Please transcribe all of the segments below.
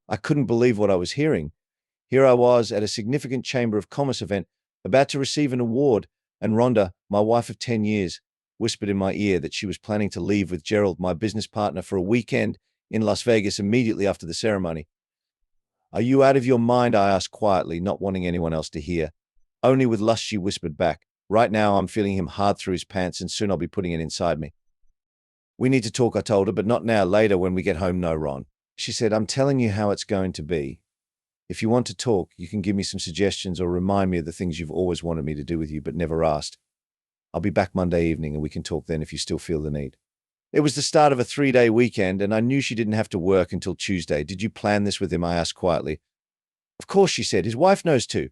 I couldn't believe what I was hearing. Here I was at a significant Chamber of Commerce event, about to receive an award, and Rhonda, my wife of 10 years, whispered in my ear that she was planning to leave with Gerald, my business partner, for a weekend in Las Vegas immediately after the ceremony. Are you out of your mind? I asked quietly, not wanting anyone else to hear. Only with lust, she whispered back. Right now, I'm feeling him hard through his pants, and soon I'll be putting it inside me. We need to talk, I told her, but not now, later when we get home. No, Ron. She said, I'm telling you how it's going to be. If you want to talk, you can give me some suggestions or remind me of the things you've always wanted me to do with you but never asked. I'll be back Monday evening and we can talk then if you still feel the need. It was the start of a 3-day weekend and I knew she didn't have to work until Tuesday. Did you plan this with him? I asked quietly. Of course, she said. His wife knows too.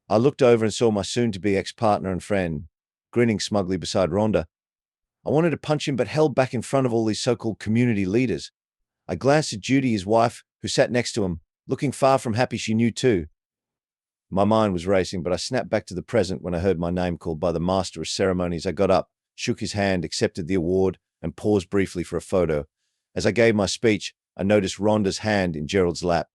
I looked over and saw my soon-to-be ex-partner and friend, grinning smugly beside Rhonda. I wanted to punch him but held back in front of all these so-called community leaders. I glanced at Judy, his wife, who sat next to him, looking far from happy. She knew too. My mind was racing, but I snapped back to the present when I heard my name called by the master of ceremonies. I got up, shook his hand, accepted the award, and paused briefly for a photo. As I gave my speech, I noticed Rhonda's hand in Gerald's lap.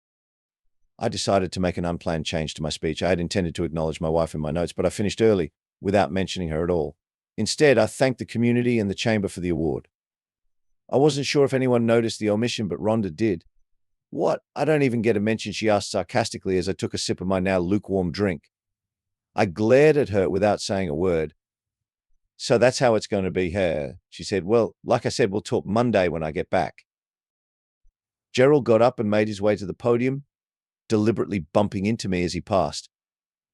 I decided to make an unplanned change to my speech. I had intended to acknowledge my wife in my notes, but I finished early, without mentioning her at all. Instead, I thanked the community and the chamber for the award. I wasn't sure if anyone noticed the omission, but Rhonda did. What? I don't even get a mention, she asked sarcastically as I took a sip of my now lukewarm drink. I glared at her without saying a word. So that's how it's going to be here, she said. Well, like I said, we'll talk Monday when I get back. Gerald got up and made his way to the podium, deliberately bumping into me as he passed.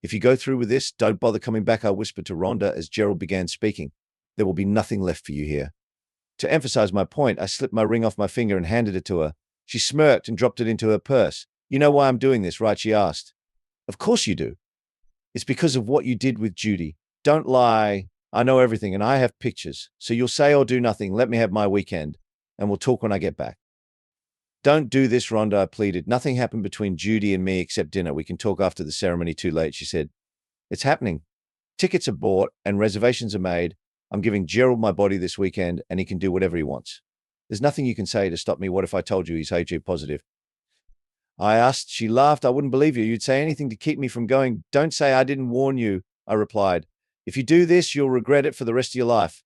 If you go through with this, don't bother coming back, I whispered to Rhonda as Gerald began speaking. There will be nothing left for you here. To emphasize my point, I slipped my ring off my finger and handed it to her. She smirked and dropped it into her purse. You know why I'm doing this, right? She asked. Of course you do. It's because of what you did with Judy. Don't lie. I know everything and I have pictures. So you'll say or do nothing. Let me have my weekend and we'll talk when I get back. Don't do this, Rhonda, I pleaded. Nothing happened between Judy and me except dinner. We can talk after the ceremony. Too late, she said. It's happening. Tickets are bought and reservations are made. I'm giving Gerald my body this weekend and he can do whatever he wants. There's nothing you can say to stop me. What if I told you he's HIV positive? I asked. She laughed. I wouldn't believe you. You'd say anything to keep me from going. Don't say I didn't warn you, I replied. If you do this, you'll regret it for the rest of your life.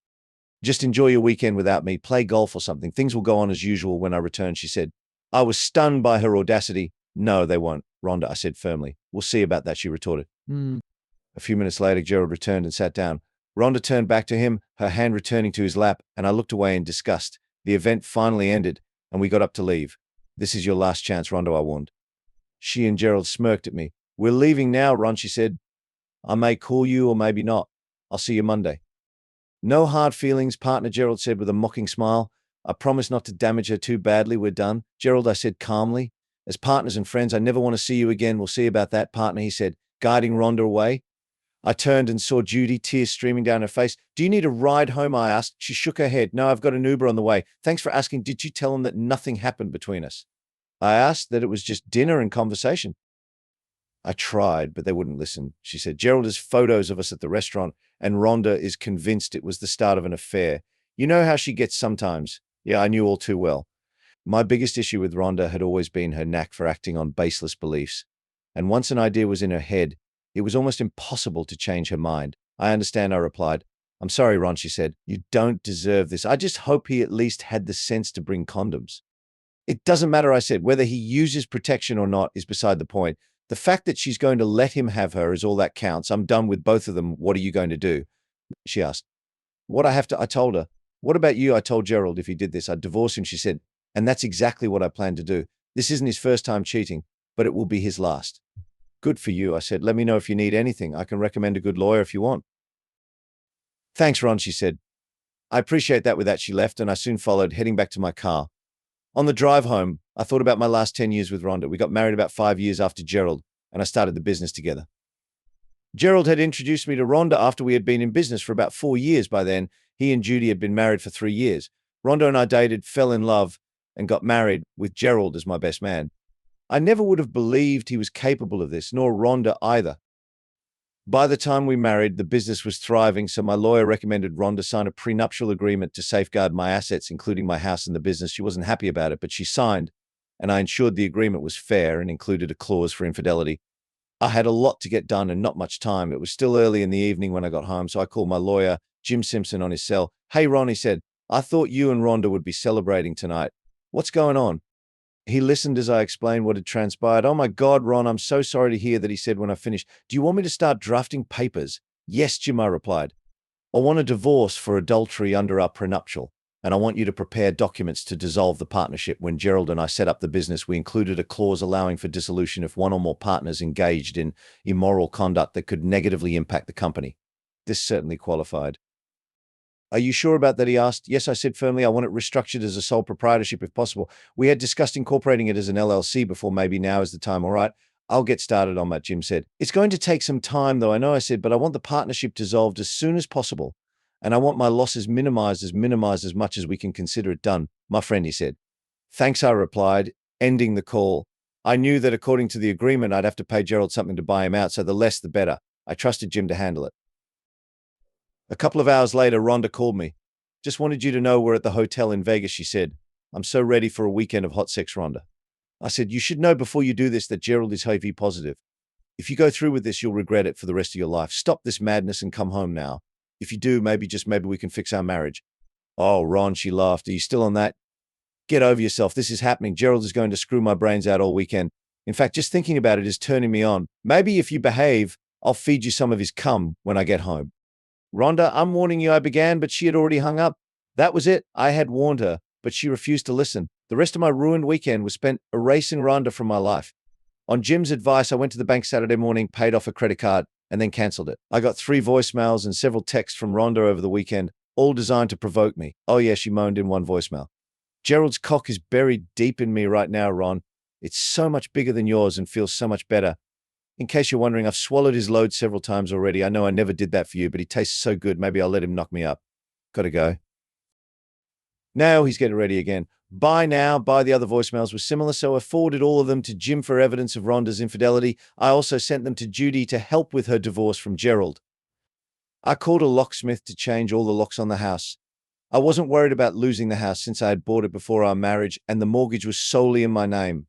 Just enjoy your weekend without me. Play golf or something. Things will go on as usual when I return, she said. I was stunned by her audacity. No, they won't, Rhonda, I said firmly. We'll see about that, she retorted. A few minutes later, Gerald returned and sat down. Rhonda turned back to him, her hand returning to his lap, and I looked away in disgust. The event finally ended, and we got up to leave. This is your last chance, Rhonda, I warned. She and Gerald smirked at me. We're leaving now, Ron, she said. I may call you or maybe not. I'll see you Monday. No hard feelings, partner, Gerald said with a mocking smile. I promise not to damage her too badly. We're done. Gerald, I said calmly. As partners and friends, I never want to see you again. We'll see about that, partner, he said, guiding Rhonda away. I turned and saw Judy, tears streaming down her face. Do you need a ride home? I asked. She shook her head. No, I've got an Uber on the way. Thanks for asking. Did you tell them that nothing happened between us? I asked that it was just dinner and conversation. I tried, but they wouldn't listen. She said, Gerald has photos of us at the restaurant, and Rhonda is convinced it was the start of an affair. You know how she gets sometimes. Yeah, I knew all too well. My biggest issue with Rhonda had always been her knack for acting on baseless beliefs. And once an idea was in her head, it was almost impossible to change her mind. I understand, I replied. I'm sorry, Ron, she said. You don't deserve this. I just hope he at least had the sense to bring condoms. It doesn't matter, I said. Whether he uses protection or not is beside the point. The fact that she's going to let him have her is all that counts. I'm done with both of them. What are you going to do? She asked. I told her. What about you? I told Gerald if he did this, I'd divorce him, she said. And that's exactly what I plan to do. This isn't his first time cheating, but it will be his last. Good for you, I said. Let me know if you need anything. I can recommend a good lawyer if you want. Thanks, Ron, she said. I appreciate that. With that, she left, and I soon followed, heading back to my car. On the drive home, I thought about my last 10 years with Rhonda. We got married about 5 years after Gerald, and I started the business together. Gerald had introduced me to Rhonda after we had been in business for about 4 years by then. He and Judy had been married for 3 years. Rhonda and I dated, fell in love, and got married with Gerald as my best man. I never would have believed he was capable of this, nor Rhonda either. By the time we married, the business was thriving, so my lawyer recommended Rhonda sign a prenuptial agreement to safeguard my assets, including my house and the business. She wasn't happy about it, but she signed. and I ensured the agreement was fair and included a clause for infidelity. I had a lot to get done and not much time. It was still early in the evening when I got home, so I called my lawyer, Jim Simpson, on his cell. "Hey, Ron," he said, "I thought you and Rhonda would be celebrating tonight. What's going on?" He listened as I explained what had transpired. "Oh my God, Ron, I'm so sorry to hear that," he said when I finished. "Do you want me to start drafting papers?" "Yes, Jim," I replied. "I want a divorce for adultery under our prenuptial, and I want you to prepare documents to dissolve the partnership. When Gerald and I set up the business, we included a clause allowing for dissolution if one or more partners engaged in immoral conduct that could negatively impact the company." This certainly qualified. "Are you sure about that?" he asked. "Yes," I said firmly. "I want it restructured as a sole proprietorship if possible. We had discussed incorporating it as an LLC before. Maybe now is the time." "All right, I'll get started on that," Jim said. "It's going to take some time, though, I know," I said, "but I want the partnership dissolved as soon as possible. And I want my losses minimized as much as we can consider it done." "My friend," he said. "Thanks," I replied, ending the call. I knew that according to the agreement, I'd have to pay Gerald something to buy him out, so the less the better. I trusted Jim to handle it. A couple of hours later, Rhonda called me. "Just wanted you to know we're at the hotel in Vegas," she said. "I'm so ready for a weekend of hot sex, Rhonda." I said, "You should know before you do this that Gerald is HIV positive. If you go through with this, you'll regret it for the rest of your life. Stop this madness and come home now. If you do, maybe, just maybe, we can fix our marriage." "Oh, Ron," she laughed. "Are you still on that? Get over yourself. This is happening. Gerald is going to screw my brains out all weekend. In fact, just thinking about it is turning me on. Maybe if you behave, I'll feed you some of his cum when I get home." "Rhonda, I'm warning you," I began, but she had already hung up. That was it. I had warned her, but she refused to listen. The rest of my ruined weekend was spent erasing Rhonda from my life. On Jim's advice, I went to the bank Saturday morning, paid off a credit card, and then canceled it. I got 3 voicemails and several texts from Rhonda over the weekend, all designed to provoke me. "Oh yeah," she moaned in one voicemail. "Gerald's cock is buried deep in me right now, Ron. It's so much bigger than yours and feels so much better. In case you're wondering, I've swallowed his load several times already. I know I never did that for you, but he tastes so good. Maybe I'll let him knock me up. Gotta go." Now he's getting ready again. "Bye now." Bye. The other voicemails were similar, so I forwarded all of them to Jim for evidence of Rhonda's infidelity. I also sent them to Judy to help with her divorce from Gerald. I called a locksmith to change all the locks on the house. I wasn't worried about losing the house since I had bought it before our marriage and the mortgage was solely in my name.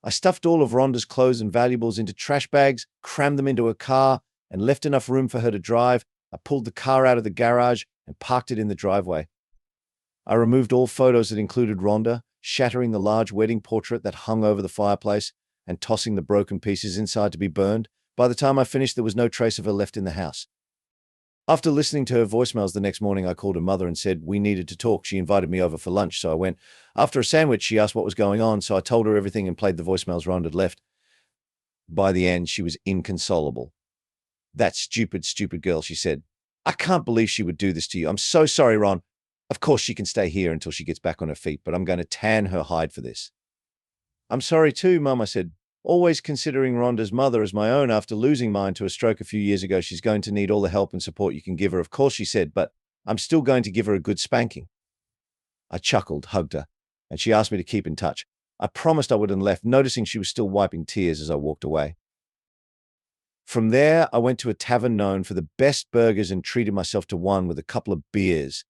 I stuffed all of Rhonda's clothes and valuables into trash bags, crammed them into a car, and left enough room for her to drive. I pulled the car out of the garage and parked it in the driveway. I removed all photos that included Rhonda, shattering the large wedding portrait that hung over the fireplace and tossing the broken pieces inside to be burned. By the time I finished, there was no trace of her left in the house. After listening to her voicemails the next morning, I called her mother and said we needed to talk. She invited me over for lunch, so I went. After a sandwich, she asked what was going on, so I told her everything and played the voicemails Rhonda had left. By the end, she was inconsolable. "That stupid, stupid girl," she said. "I can't believe she would do this to you. I'm so sorry, Ron. Of course, she can stay here until she gets back on her feet, but I'm going to tan her hide for this." "I'm sorry too, Mum," I said. "Always considering Rhonda's mother as my own after losing mine to a stroke a few years ago. She's going to need all the help and support you can give her." "Of course," she said, "but I'm still going to give her a good spanking." I chuckled, hugged her, and she asked me to keep in touch. I promised I wouldn't left, noticing she was still wiping tears as I walked away. From there, I went to a tavern known for the best burgers and treated myself to one with a couple of beers.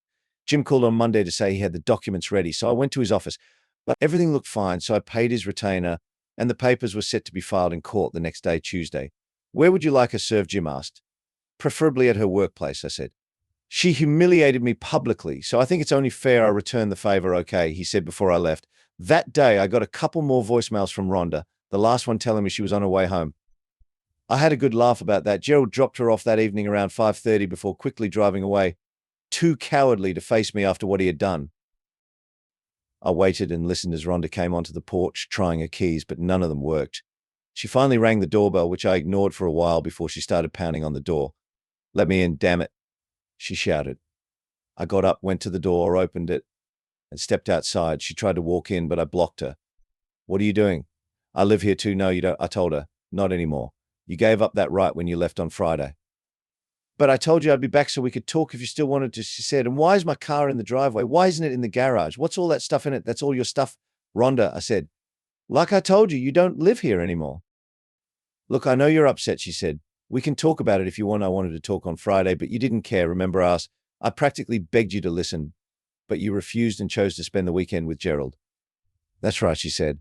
Jim called on Monday to say he had the documents ready, so I went to his office. But everything looked fine, so I paid his retainer, and the papers were set to be filed in court the next day, Tuesday. "Where would you like her served?" Jim asked. "Preferably at her workplace," I said. "She humiliated me publicly, so I think it's only fair I return the favor, okay," he said before I left. That day, I got a couple more voicemails from Rhonda, the last one telling me she was on her way home. I had a good laugh about that. Gerald dropped her off that evening around 5:30 before quickly driving away, too cowardly to face me after what he had done. I waited and listened as Rhonda came onto the porch, trying her keys, but none of them worked. She finally rang the doorbell, which I ignored for a while before she started pounding on the door. "Let me in, damn it," she shouted. I got up, went to the door, opened it, and stepped outside. She tried to walk in, but I blocked her. "What are you doing?" "I live here too." "No, you don't," I told her. "Not anymore. You gave up that right when you left on Friday." "But I told you I'd be back so we could talk if you still wanted to," she said. "And why is my car in the driveway? Why isn't it in the garage? What's all that stuff in it? That's all your stuff?" "Rhonda," I said, "like I told you, you don't live here anymore." "Look, I know you're upset," she said. "We can talk about it if you want." "I wanted to talk on Friday, but you didn't care. Remember us? I practically begged you to listen, but you refused and chose to spend the weekend with Gerald." That's right, she said.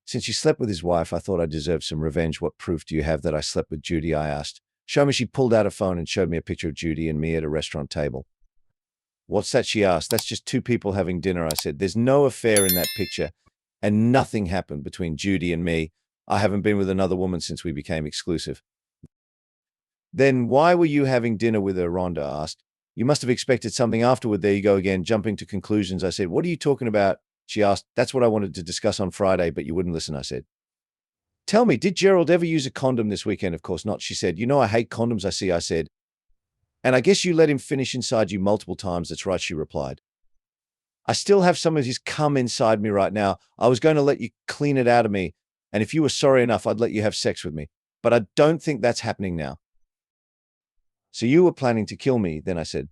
Since you slept with his wife, I thought I deserved some revenge. What proof do you have that I slept with Judy? I asked. Show me. She pulled out a phone and showed me a picture of Judy and me at a restaurant table. What's that? She asked. That's just two people having dinner, I said. There's no affair in that picture, and nothing happened between Judy and me. I haven't been with another woman since we became exclusive. Then why were you having dinner with her? Rhonda asked. You must have expected something afterward. There you go again, jumping to conclusions. I said, what are you talking about? She asked. That's what I wanted to discuss on Friday, but you wouldn't listen, I said. Tell me, did Gerald ever use a condom this weekend? Of course not, she said. You know I hate condoms, I said. And I guess you let him finish inside you multiple times. That's right, she replied. I still have some of his cum inside me right now. I was going to let you clean it out of me, and if you were sorry enough, I'd let you have sex with me. But I don't think that's happening now. So you were planning to kill me, then I said.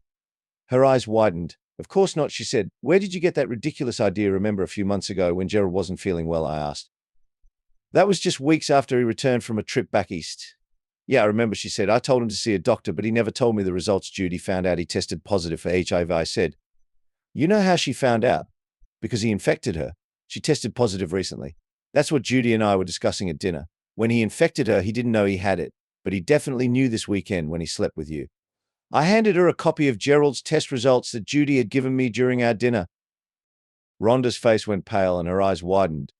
Her eyes widened. Of course not, she said. Where did you get that ridiculous idea? Remember a few months ago when Gerald wasn't feeling well, I asked. That was just weeks after he returned from a trip back east. Yeah, I remember, she said. I told him to see a doctor, but he never told me the results. Judy found out he tested positive for HIV, I said. You know how she found out? Because he infected her. She tested positive recently. That's what Judy and I were discussing at dinner. When he infected her, he didn't know he had it, but he definitely knew this weekend when he slept with you. I handed her a copy of Gerald's test results that Judy had given me during our dinner. Rhonda's face went pale and her eyes widened.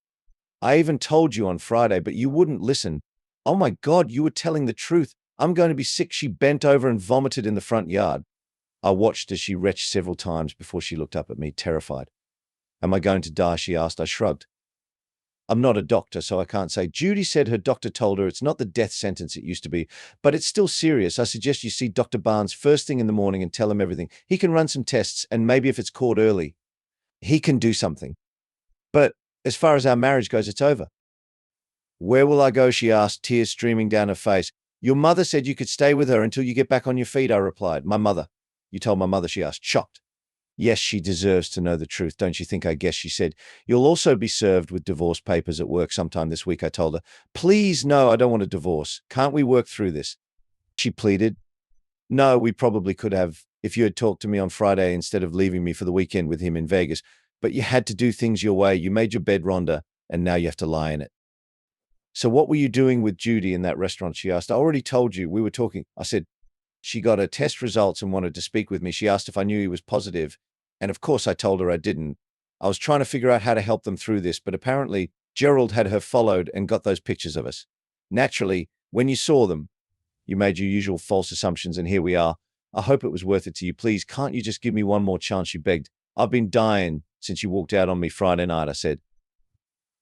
I even told you on Friday, but you wouldn't listen. Oh my God, you were telling the truth. I'm going to be sick. She bent over and vomited in the front yard. I watched as she retched several times before she looked up at me, terrified. Am I going to die? She asked. I shrugged. I'm not a doctor, so I can't say. Judy said her doctor told her it's not the death sentence it used to be, but it's still serious. I suggest you see Dr. Barnes first thing in the morning and tell him everything. He can run some tests, and maybe if it's caught early, he can do something. But as far as our marriage goes, it's over. Where will I go? She asked, tears streaming down her face. Your mother said you could stay with her until you get back on your feet, I replied. My mother. You told my mother? She asked, shocked. Yes, she deserves to know the truth, don't you think? I guess, she said. You'll also be served with divorce papers at work sometime this week, I told her. Please, no, I don't want a divorce. Can't we work through this? She pleaded. No, we probably could have if you had talked to me on Friday instead of leaving me for the weekend with him in Vegas. But you had to do things your way. You made your bed, Rhonda, and now you have to lie in it. So what were you doing with Judy in that restaurant? She asked. I already told you. We were talking. I said, she got her test results and wanted to speak with me. She asked if I knew he was positive. And of course I told her I didn't. I was trying to figure out how to help them through this, but apparently Gerald had her followed and got those pictures of us. Naturally, when you saw them, you made your usual false assumptions, and here we are. I hope it was worth it to you. Please, can't you just give me one more chance? She begged. I've been dying since you walked out on me Friday night, I said.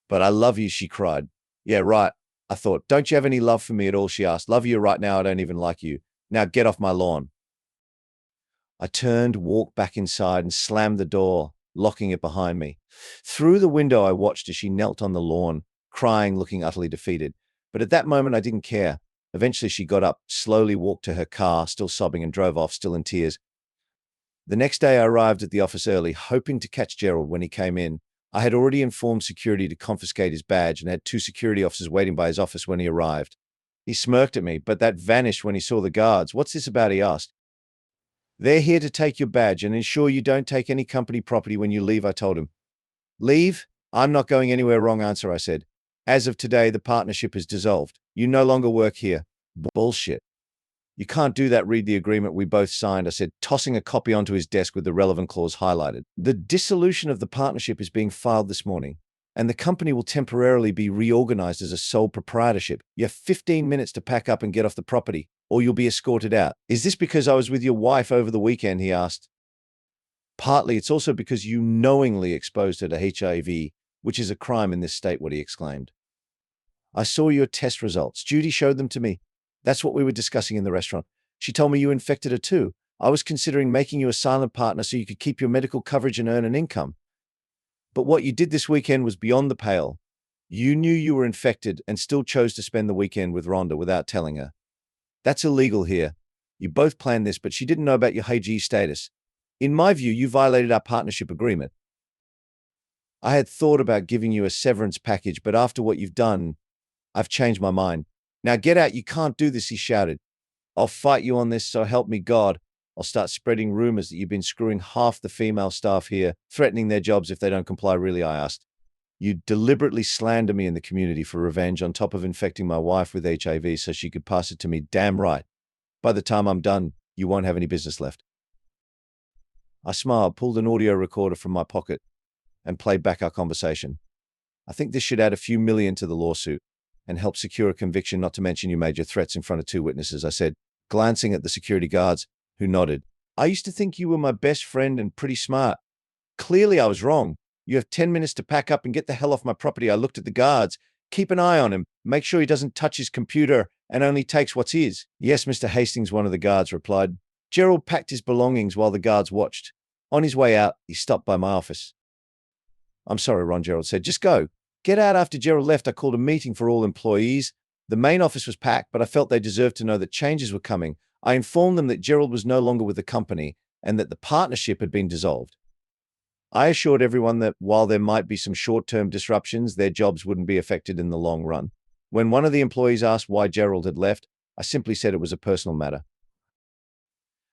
But I love you, she cried. Yeah, right. I thought, don't you have any love for me at all? She asked. Love you right now. I don't even like you. Now get off my lawn. I turned, walked back inside, and slammed the door, locking it behind me. Through the window, I watched as she knelt on the lawn, crying, looking utterly defeated. But at that moment, I didn't care. Eventually, she got up, slowly walked to her car, still sobbing, and drove off, still in tears. The next day, I arrived at the office early, hoping to catch Gerald when he came in. I had already informed security to confiscate his badge and had 2 security officers waiting by his office when he arrived. He smirked at me, but that vanished when he saw the guards. What's this about? He asked. They're here to take your badge and ensure you don't take any company property when you leave, I told him. Leave? I'm not going anywhere. Wrong answer, I said. As of today, the partnership is dissolved. You no longer work here. Bullshit. You can't do that. Read the agreement we both signed, I said, tossing a copy onto his desk with the relevant clause highlighted. The dissolution of the partnership is being filed this morning, and the company will temporarily be reorganized as a sole proprietorship. You have 15 minutes to pack up and get off the property, or you'll be escorted out. Is this because I was with your wife over the weekend? He asked. Partly, it's also because you knowingly exposed her to HIV, which is a crime in this state, what he exclaimed. I saw your test results. Judy showed them to me. That's what we were discussing in the restaurant. She told me you infected her too. I was considering making you a silent partner so you could keep your medical coverage and earn an income. But what you did this weekend was beyond the pale. You knew you were infected and still chose to spend the weekend with Rhonda without telling her. That's illegal here. You both planned this, but she didn't know about your HIV status. In my view, you violated our partnership agreement. I had thought about giving you a severance package, but after what you've done, I've changed my mind. Now get out. You can't do this, he shouted. I'll fight you on this, so help me God. I'll start spreading rumors that you've been screwing half the female staff here, threatening their jobs if they don't comply. Really, I asked. You deliberately slander me in the community for revenge on top of infecting my wife with HIV so she could pass it to me. Damn right. By the time I'm done, you won't have any business left. I smiled, pulled an audio recorder from my pocket, and played back our conversation. I think this should add a few million to the lawsuit and help secure a conviction, not to mention you made your threats in front of 2 witnesses, I said, glancing at the security guards, who nodded. I used to think you were my best friend and pretty smart. Clearly I was wrong. You have 10 minutes to pack up and get the hell off my property. I looked at the guards. Keep an eye on him. Make sure he doesn't touch his computer and only takes what's his. Yes, Mr. Hastings, one of the guards replied. Gerald packed his belongings while the guards watched. On his way out, he stopped by my office. I'm sorry, Ron, Gerald said. Just go. Get out. After Gerald left, I called a meeting for all employees. The main office was packed, but I felt they deserved to know that changes were coming. I informed them that Gerald was no longer with the company and that the partnership had been dissolved. I assured everyone that while there might be some short-term disruptions, their jobs wouldn't be affected in the long run. When one of the employees asked why Gerald had left, I simply said it was a personal matter.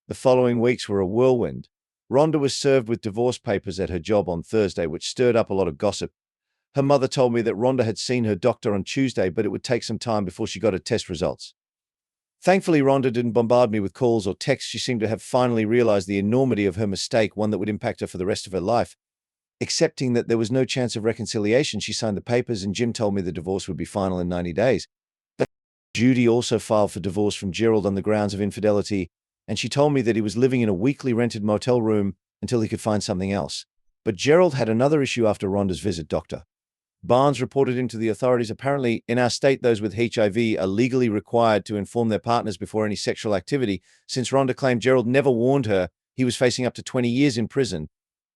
The following weeks were a whirlwind. Rhonda was served with divorce papers at her job on Thursday, which stirred up a lot of gossip. Her mother told me that Rhonda had seen her doctor on Tuesday, but it would take some time before she got her test results. Thankfully, Rhonda didn't bombard me with calls or texts. She seemed to have finally realized the enormity of her mistake, one that would impact her for the rest of her life. Accepting that there was no chance of reconciliation, she signed the papers, and Jim told me the divorce would be final in 90 days. But Judy also filed for divorce from Gerald on the grounds of infidelity, and she told me that he was living in a weekly rented motel room until he could find something else. But Gerald had another issue after Rhonda's visit, Dr. Barnes reported into the authorities. Apparently, in our state, those with HIV are legally required to inform their partners before any sexual activity. Since Rhonda claimed Gerald never warned her, he was facing up to 20 years in prison.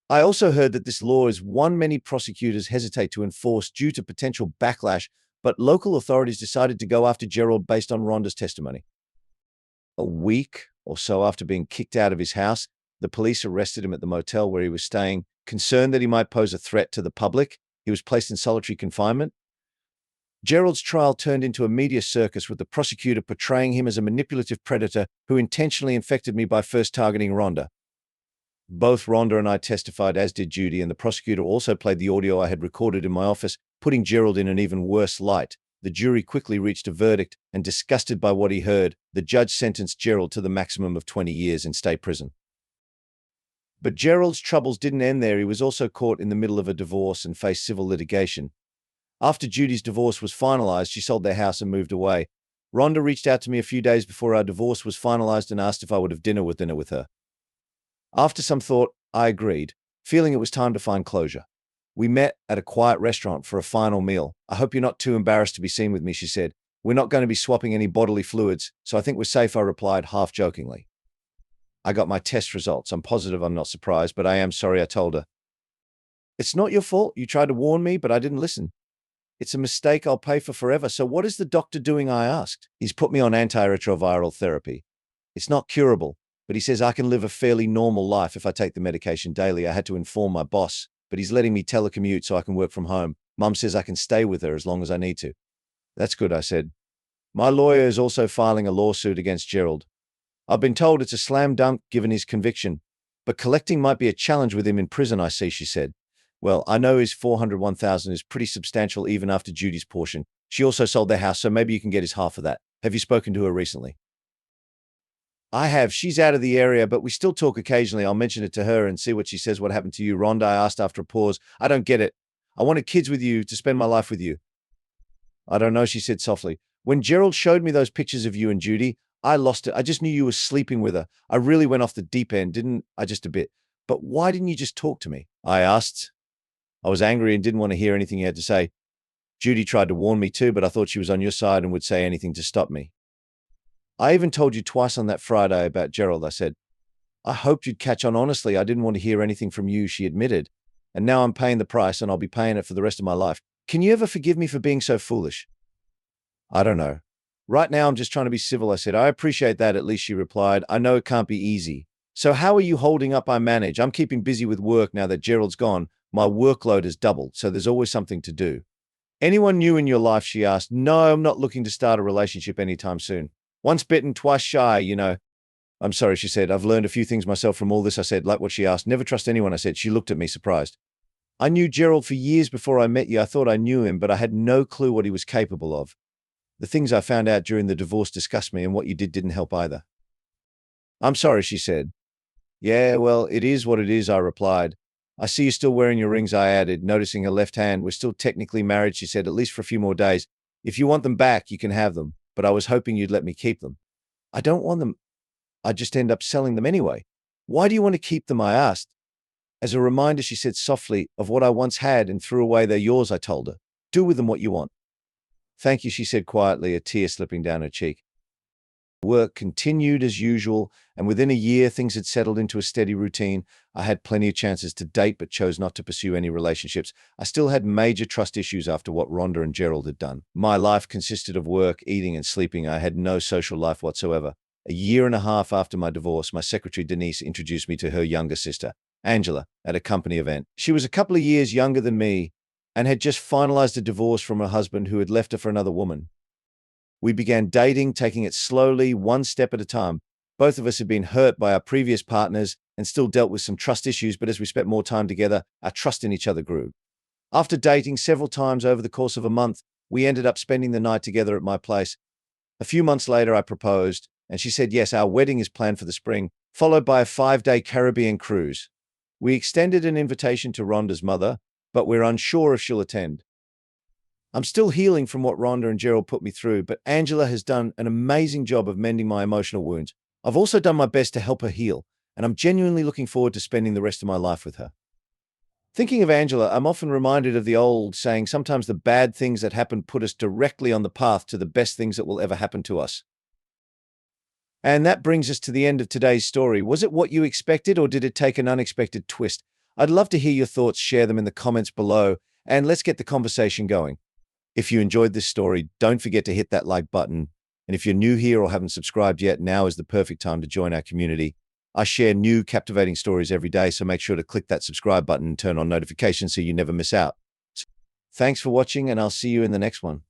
I also heard that this law is one many prosecutors hesitate to enforce due to potential backlash, but local authorities decided to go after Gerald based on Rhonda's testimony. A week or so after being kicked out of his house, the police arrested him at the motel where he was staying, concerned that he might pose a threat to the public. He was placed in solitary confinement. Gerald's trial turned into a media circus, with the prosecutor portraying him as a manipulative predator who intentionally infected me by first targeting Rhonda. Both Rhonda and I testified, as did Judy, and the prosecutor also played the audio I had recorded in my office, putting Gerald in an even worse light. The jury quickly reached a verdict, and disgusted by what he heard, the judge sentenced Gerald to the maximum of 20 years in state prison. But Gerald's troubles didn't end there. He was also caught in the middle of a divorce and faced civil litigation. After Judy's divorce was finalized, she sold their house and moved away. Rhonda reached out to me a few days before our divorce was finalized and asked if I would have dinner with her. After some thought, I agreed, feeling it was time to find closure. We met at a quiet restaurant for a final meal. I hope you're not too embarrassed to be seen with me, she said. We're not going to be swapping any bodily fluids, so I think we're safe, I replied, half jokingly. I got my test results. I'm positive I'm not surprised, but I am sorry, I told her. It's not your fault. You tried to warn me, but I didn't listen. It's a mistake I'll pay for forever. So what is the doctor doing, I asked. He's put me on antiretroviral therapy. It's not curable, but he says I can live a fairly normal life if I take the medication daily. I had to inform my boss, but he's letting me telecommute so I can work from home. Mum says I can stay with her as long as I need to. That's good, I said. My lawyer is also filing a lawsuit against Gerald. I've been told it's a slam dunk given his conviction, but collecting might be a challenge with him in prison, I see, she said. Well, I know his $401,000 is pretty substantial even after Judy's portion. She also sold their house, so maybe you can get his half of that. Have you spoken to her recently? I have. She's out of the area, but we still talk occasionally. I'll mention it to her and see what she says. What happened to you, Rhonda? I asked after a pause. I don't get it. I wanted kids with you, to spend my life with you. I don't know, she said softly. When Gerald showed me those pictures of you and Judy, I lost it. I just knew you were sleeping with her. I really went off the deep end, didn't I? Just a bit. But why didn't you just talk to me? I asked. I was angry and didn't want to hear anything you had to say. Judy tried to warn me too, but I thought she was on your side and would say anything to stop me. I even told you twice on that Friday about Gerald, I said. I hoped you'd catch on. Honestly, I didn't want to hear anything from you, she admitted. And now I'm paying the price, and I'll be paying it for the rest of my life. Can you ever forgive me for being so foolish? I don't know. Right now, I'm just trying to be civil, I said. I appreciate that, at least, she replied. I know it can't be easy. So how are you holding up? I manage. I'm keeping busy with work now that Gerald's gone. My workload has doubled, so there's always something to do. Anyone new in your life, she asked. No, I'm not looking to start a relationship anytime soon. Once bitten, twice shy, you know. I'm sorry, she said. I've learned a few things myself from all this, I said. Like what she asked. Never trust anyone, I said. She looked at me, surprised. I knew Gerald for years before I met you. I thought I knew him, but I had no clue what he was capable of. The things I found out during the divorce disgust me, and what you did didn't help either." "I'm sorry," she said. "Yeah, well, it is what it is," I replied. "I see you're still wearing your rings," I added, noticing her left hand. "We're still technically married," she said, "at least for a few more days. If you want them back, you can have them, but I was hoping you'd let me keep them." "I don't want them. I'd just end up selling them anyway." "Why do you want to keep them?" I asked. "As a reminder," she said softly, "of what I once had and threw away. They're yours," I told her. "Do with them what you want." "Thank you," she said quietly, a tear slipping down her cheek. Work continued as usual, and within a year, things had settled into a steady routine. I had plenty of chances to date, but chose not to pursue any relationships. I still had major trust issues after what Rhonda and Gerald had done. My life consisted of work, eating, and sleeping. I had no social life whatsoever. A year and a half after my divorce, my secretary Denise introduced me to her younger sister, Angela, at a company event. She was a couple of years younger than me and had just finalized a divorce from her husband, who had left her for another woman. We began dating, taking it slowly, one step at a time. Both of us had been hurt by our previous partners and still dealt with some trust issues, but as we spent more time together, our trust in each other grew. After dating several times over the course of a month, we ended up spending the night together at my place. A few months later, I proposed, and she said yes. Our wedding is planned for the spring, followed by a 5-day Caribbean cruise. We extended an invitation to Rhonda's mother, but we're unsure if she'll attend. I'm still healing from what Rhonda and Gerald put me through, but Angela has done an amazing job of mending my emotional wounds. I've also done my best to help her heal, and I'm genuinely looking forward to spending the rest of my life with her. Thinking of Angela, I'm often reminded of the old saying, sometimes the bad things that happen put us directly on the path to the best things that will ever happen to us. And that brings us to the end of today's story. Was it what you expected, or did it take an unexpected twist? I'd love to hear your thoughts. Share them in the comments below, and let's get the conversation going. If you enjoyed this story, don't forget to hit that like button. And if you're new here or haven't subscribed yet, now is the perfect time to join our community. I share new captivating stories every day, so make sure to click that subscribe button and turn on notifications so you never miss out. Thanks for watching, and I'll see you in the next one.